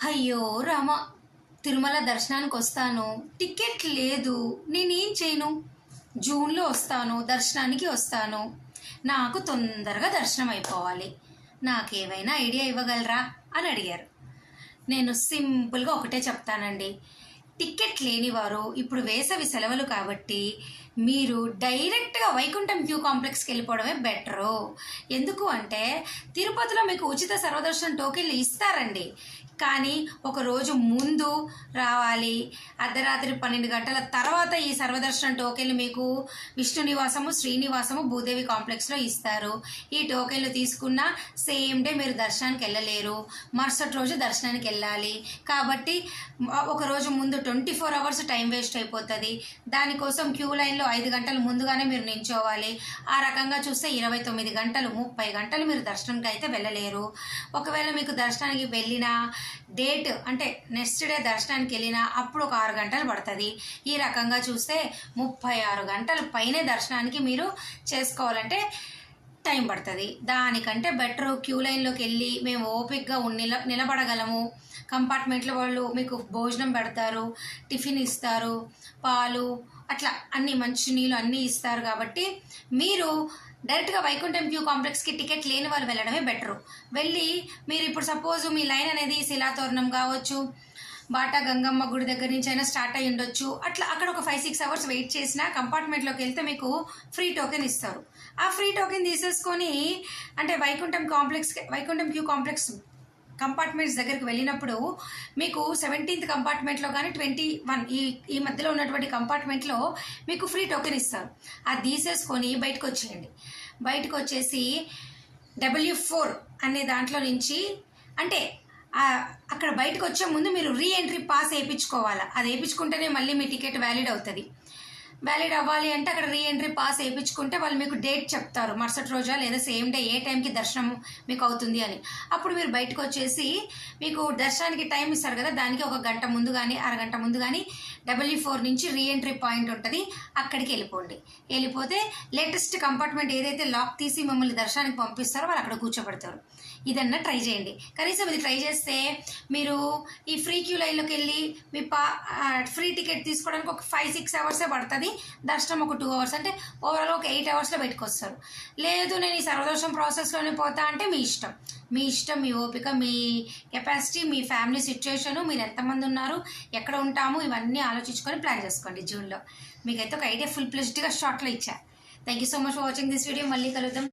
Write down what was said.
అయ్యో రామ, తిరుమల దర్శనానికి వస్తాను, టికెట్ లేదు, నేనేం చేయను? జూన్లో వస్తాను, దర్శనానికి వస్తాను, నాకు తొందరగా దర్శనం అయిపోవాలి, నాకేమైనా ఐడియా ఇవ్వగలరా అని అడిగారు. నేను సింపుల్గా ఒకటే చెప్తానండి. టికెట్ లేనివారు ఇప్పుడు వేసవి సెలవులు కాబట్టి మీరు డైరెక్ట్గా వైకుంఠం క్యూ కాంప్లెక్స్కి వెళ్ళిపోవడమే బెటరు. ఎందుకు అంటే తిరుపతిలో మీకు ఉచిత సర్వదర్శనం టోకెన్లు ఇస్తారండి, కానీ ఒక రోజు ముందు రావాలి. అర్ధరాత్రి 12 గంటల తర్వాత ఈ సర్వదర్శనం టోకెన్లు మీకు విష్ణు నివాసము, శ్రీనివాసము, భూదేవి కాంప్లెక్స్లో ఇస్తారు. ఈ టోకెన్లు తీసుకున్న సేమ్ డే మీరు దర్శనానికి వెళ్ళలేరు, మరుసటి రోజు దర్శనానికి వెళ్ళాలి. కాబట్టి ఒక రోజు ముందు 24 అవర్స్ టైం వేస్ట్ అయిపోతుంది. దానికోసం క్యూ లైన్లో 5 గంటలు ముందుగానే మీరు నించోవాలి. ఆ రకంగా చూస్తే 29 గంటలు, 30 గంటలు మీరు దర్శనానికి అయితే వెళ్ళలేరు. ఒకవేళ మీకు దర్శనానికి వెళ్ళినా డేట్ అంటే నెక్స్ట్ డే దర్శనానికి వెళ్ళినా అప్పుడు ఒక 6 గంటలు పడుతుంది. ఈ రకంగా చూస్తే 36 గంటల పైనే దర్శనానికి మీరు చేసుకోవాలంటే టైం పడుతుంది. దానికంటే బెటర్ క్యూ లైన్లోకి వెళ్ళి మేము ఓపిక్గా నిలబడగలము. కంపార్ట్మెంట్లో వాళ్ళు మీకు భోజనం పెడతారు, టిఫిన్ ఇస్తారు, పాలు, అట్లా అన్ని మంచి నీళ్ళు అన్నీ ఇస్తారు. కాబట్టి మీరు డైరెక్ట్గా వైకుంఠం క్యూ కాంప్లెక్స్కి టికెట్ లేని వాళ్ళు వెళ్ళడమే బెటరు. వెళ్ళి మీరు ఇప్పుడు సపోజ్ మీ లైన్ అనేది శిలాతోరణం కావచ్చు, బాటా గంగమ్మ గుడి దగ్గర నుంచి అయినా స్టార్ట్ అయ్యి ఉండొచ్చు. అట్లా అక్కడ ఒక 5-6 అవర్స్ వెయిట్ చేసిన కంపార్ట్మెంట్లోకి వెళ్తే మీకు ఫ్రీ టోకెన్ ఇస్తారు. ఆ ఫ్రీ టోకెన్ తీసేసుకొని అంటే వైకుంఠం క్యూ కాంప్లెక్స్ కంపార్ట్మెంట్స్ దగ్గరికి వెళ్ళినప్పుడు మీకు 17th కంపార్ట్మెంట్లో కానీ 21 ఈ మధ్యలో ఉన్నటువంటి కంపార్ట్మెంట్లో మీకు ఫ్రీ టోకెన్ ఇస్తారు. అది తీసేసుకొని బయటకు వచ్చేయండి. బయటకు వచ్చేసి W4 అనే దాంట్లో నుంచి అంటే అక్కడ బయటకు వచ్చే ముందు మీరు రీఎంట్రీ పాస్ వేయించుకోవాలి. అది వేయించుకుంటేనే మళ్ళీ మీ టికెట్ వ్యాలిడ్ అవుతుంది. వ్యాలిడ్ అవ్వాలి అంటే అక్కడ రీఎంట్రీ పాస్ వేయించుకుంటే వాళ్ళు మీకు డేట్ చెప్తారు, మరుసటి రోజా లేదా సేమ్ డే ఏ టైంకి దర్శనం మీకు అవుతుంది అని. అప్పుడు మీరు బయటకు వచ్చేసి మీకు దర్శనానికి టైం ఇస్తారు కదా, దానికి ఒక గంట ముందు కానీ అరగంట ముందు కానీ W4 నుంచి రీఎంట్రీ పాయింట్ ఉంటుంది, అక్కడికి వెళ్ళిపోండి. వెళ్ళిపోతే లేటెస్ట్ కంపార్ట్మెంట్ ఏదైతే లాక్ తీసి మిమ్మల్ని దర్శనానికి పంపిస్తారో వాళ్ళు అక్కడ కూర్చోబెడతారు. ఇదన్నా ట్రై చేయండి. కనీసం ఇది ట్రై చేస్తే మీరు ఈ ఫ్రీ క్యూ లైన్లోకి వెళ్ళి మీ ఫ్రీ టికెట్ తీసుకోవడానికి ఒక 5-6 అవర్సే పడుతుంది. దర్శనం ఒక 2 అవర్స్, అంటే ఓవరాల్ ఒక 8 అవర్స్లో పెట్టుకొస్తారు. లేదు నేను ఈ సర్వదర్శనం ప్రాసెస్లోనే పోతా అంటే మీ ఇష్టం, మీ ఓపిక, మీ కెపాసిటీ, మీ ఫ్యామిలీ సిచ్యుయేషను, మీరు ఎంతమంది ఉన్నారు, ఎక్కడ ఉంటాము, ఇవన్నీ ఆలోచించుకొని ప్లాన్ చేసుకోండి. జూన్లో మీకైతే ఒక ఐడియా ఫుల్ ప్లెజ్డ్గా షార్ట్లో ఇచ్చా. Thank you so much for watching this video. మళ్ళీ కలుద్దాం.